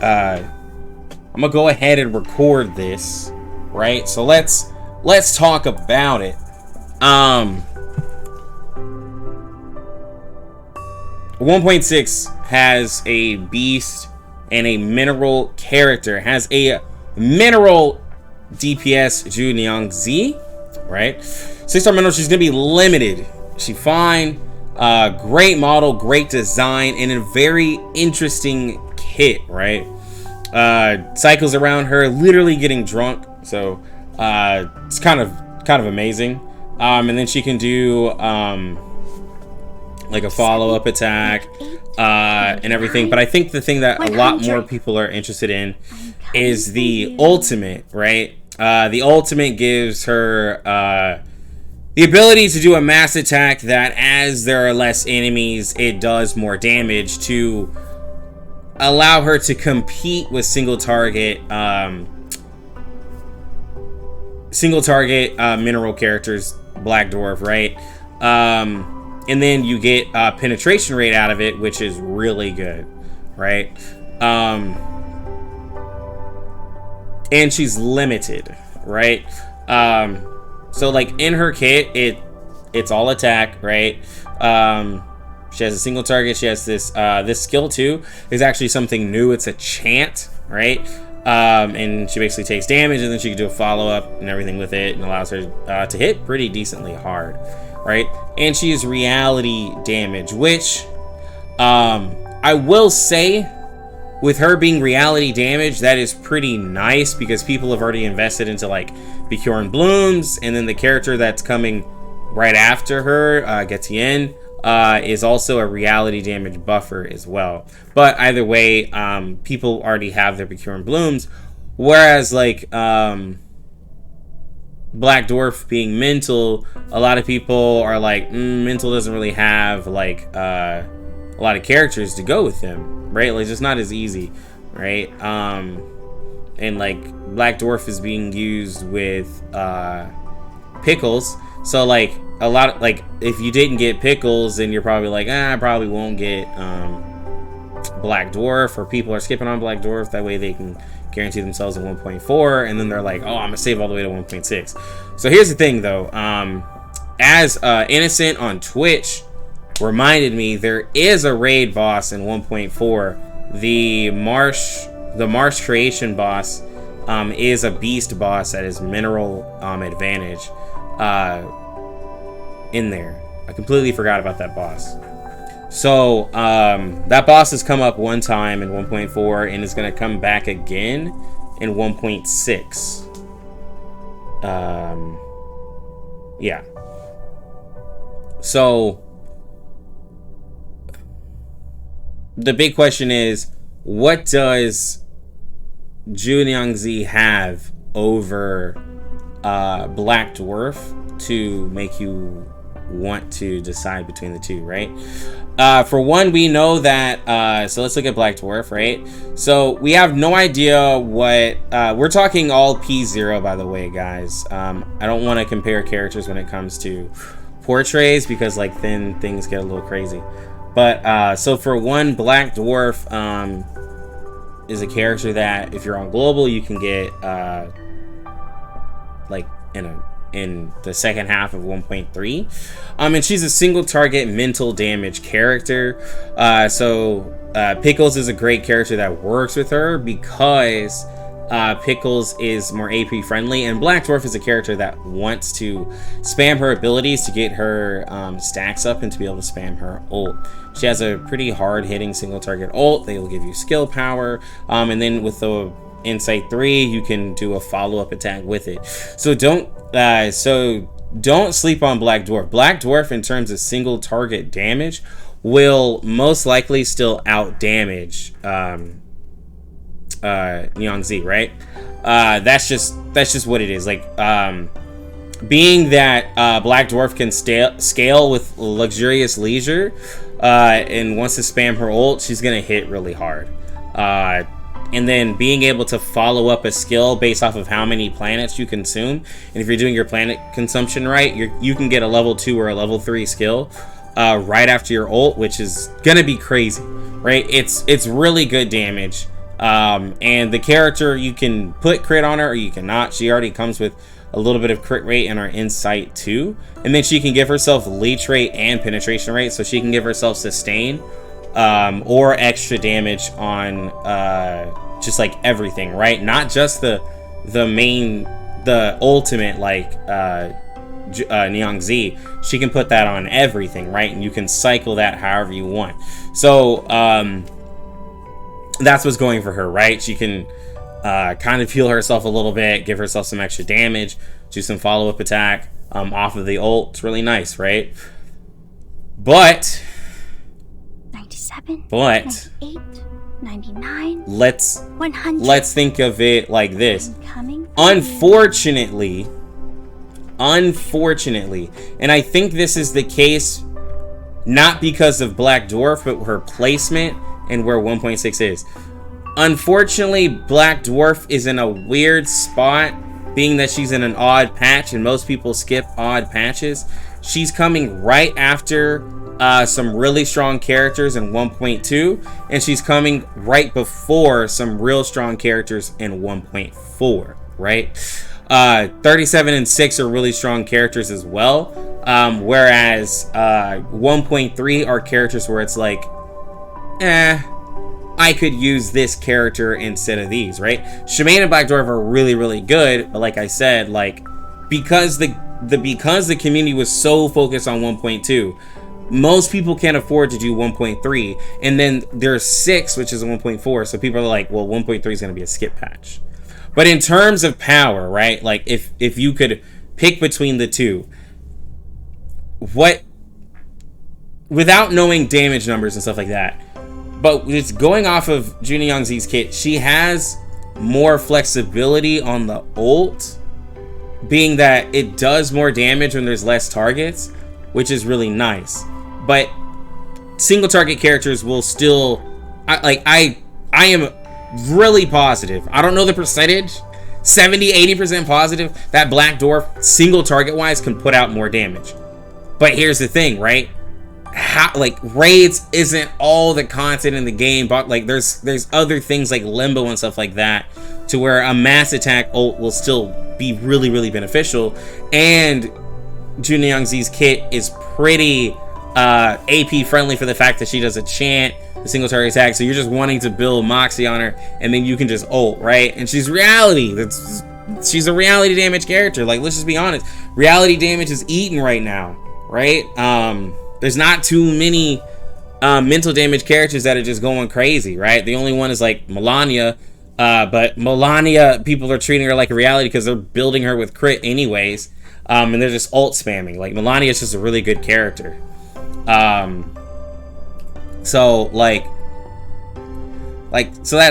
I'm gonna go ahead and record this, right? So let's talk about it. 1.6 has a beast and a mineral character. It has a mineral DPS Junyoung Z, right? 6-star mineral. She's gonna be limited. She's fine. Great model, great design, and a very interesting kit, right? Cycles around her, literally getting drunk. So it's kind of amazing. And then she can do like a follow-up attack and everything. But I think the thing that a lot more people are interested in is the ultimate, right? The ultimate gives her the ability to do a mass attack that, as there are less enemies, it does more damage to allow her to compete with single target mineral characters, Black Dwarf, right? And then you get penetration rate out of it, which is really good, right? And she's limited, right? So like in her kit, it's all attack, right? She has a single target. She has this this skill too is actually something new. It's a chant, right? And she basically takes damage, and then she can do a follow-up and everything with it, and allows her to hit pretty decently hard, right? And she is reality damage, which I will say, with her being reality damage, that is pretty nice, because people have already invested into like Bjorn Blooms, and then the character that's coming right after her, Getien, is also a reality damage buffer as well. But either way, people already have their Bjorn Blooms, whereas like Black Dwarf being mental, a lot of people are like, mental doesn't really have like a lot of characters to go with them, right? Like, it's not as easy, right? And like Black Dwarf is being used with Pickles, so like a lot of, like, if you didn't get Pickles, then you're probably like, I probably won't get Black Dwarf, or people are skipping on Black Dwarf, that way they can guarantee themselves a 1.4, and then they're like, oh, I'm gonna save all the way to 1.6. So here's the thing though, as Innocent on Twitch reminded me, there is a raid boss in 1.4. The Marsh Creation boss is a beast boss that is mineral advantage in there. I completely forgot about that boss. So that boss has come up one time in 1.4 and is going to come back again in 1.6. Yeah. So the big question is, what does Junyoung Z have over Black Dwarf to make you want to decide between the two, right? For one, we know that, so let's look at Black Dwarf, right? So we have no idea what, we're talking all P0, by the way, guys. I don't want to compare characters when it comes to portraits, because like then things get a little crazy. But so for one, Black Dwarf is a character that if you're on global, you can get like in the second half of 1.3, and she's a single target mental damage character. So Pickles is a great character that works with her, because Pickles is more AP friendly, and Black Dwarf is a character that wants to spam her abilities to get her stacks up and to be able to spam her ult. She has a pretty hard hitting single target ult. They will give you skill power, and then with the Insight 3 you can do a follow-up attack with it. So don't sleep on Black Dwarf. Black Dwarf, in terms of single target damage, will most likely still out damage Nyang Z, right? That's just what it is. Like, being that Black Dwarf can scale with luxurious leisure, and wants to spam her ult, she's gonna hit really hard. And then being able to follow up a skill based off of how many planets you consume, and if you're doing your planet consumption right, you can get a level 2 or a level 3 skill right after your ult, which is gonna be crazy, right? It's really good damage. And the character, you can put crit on her or you cannot. She already comes with a little bit of crit rate and her insight too, and then she can give herself leech rate and penetration rate, so she can give herself sustain or extra damage on just like everything, right? Not just the ultimate, like Nyang Z. She can put that on everything, right? And you can cycle that however you want. So that's what's going for her, right? She can kind of heal herself a little bit, give herself some extra damage, do some follow-up attack off of the ult. It's really nice, right? But 97, but 98, 99, let's 100. think of it like this. Coming. Unfortunately, and I think this is the case not because of Black Dwarf, but her placement and where 1.6 is. Unfortunately, Black Dwarf is in a weird spot, being that she's in an odd patch, and most people skip odd patches. She's coming right after some really strong characters in 1.2, and she's coming right before some real strong characters in 1.4, right? 37 and 6 are really strong characters as well, whereas 1.3 are characters where it's like, I could use this character instead of these, right? Shemaine and Black Dwarf are really, really good, but like I said, like, because the community was so focused on 1.2, most people can't afford to do 1.3, and then there's 6, which is 1.4, so people are like, well, 1.3 is going to be a skip patch. But in terms of power, right, like, if you could pick between the two, without knowing damage numbers and stuff like that, but just going off of Junie Youngzi's kit, she has more flexibility on the ult, being that it does more damage when there's less targets, which is really nice. But single target characters will still, I am really positive, I don't know the percentage, 70-80% positive that Black Dwarf single target wise can put out more damage. But here's the thing, right? Like, raids isn't all the content in the game, but like there's other things like limbo and stuff like that, to where a mass attack ult will still be really, really beneficial. And Junie Youngzi's kit is pretty AP friendly for the fact that she does a chant, a single target attack, so you're just wanting to build Moxie on her, and then you can just ult, right? And she's reality. She's a reality damage character. Like, let's just be honest, reality damage is eating right now, right? There's not too many mental damage characters that are just going crazy, right? The only one is like Melania, but Melania, people are treating her like a reality because they're building her with crit anyways, and they're just ult spamming. Like, Melania is just a really good character. So that's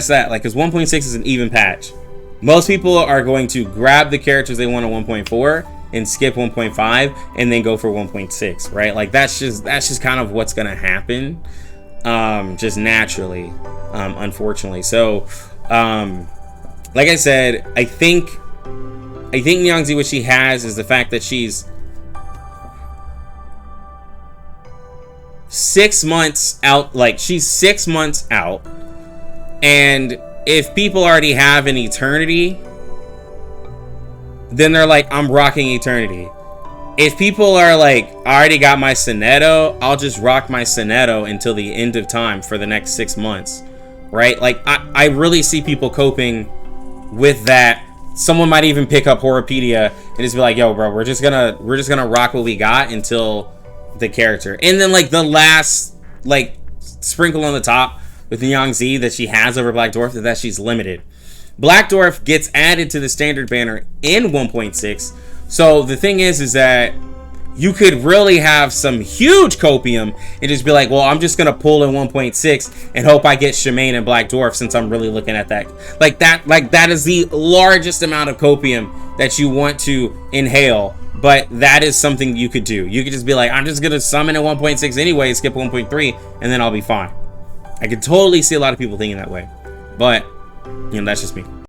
that. Like, because 1.6 is an even patch. Most people are going to grab the characters they want on 1.4 and skip 1.5 and then go for 1.6, right? Like, that's just kind of what's gonna happen, just naturally, unfortunately. So like I said, I think Nyangzi, what she has is the fact that she's 6 months out. Like, she's 6 months out, and if people already have an eternity, then they're like, I'm rocking eternity. If people are like, I already got my Soneto, I'll just rock my Soneto until the end of time for the next 6 months, right? Like, I really see people coping with that. Someone might even pick up Horopedia and just be like, yo, bro, we're just gonna rock what we got until the character. And then, like, the last, like, sprinkle on the top with Nyangzi that she has over Black Dwarf is that she's limited. Black Dwarf gets added to the standard banner in 1.6. So the thing is that you could really have some huge copium and just be like, well, I'm just gonna pull in 1.6 and hope I get Shemaine and Black Dwarf, since I'm really looking at that. Like that is the largest amount of copium that you want to inhale. But that is something you could do. You could just be like, I'm just gonna summon at 1.6 anyway, skip 1.3, and then I'll be fine. I could totally see a lot of people thinking that way. But, you know, that's just me.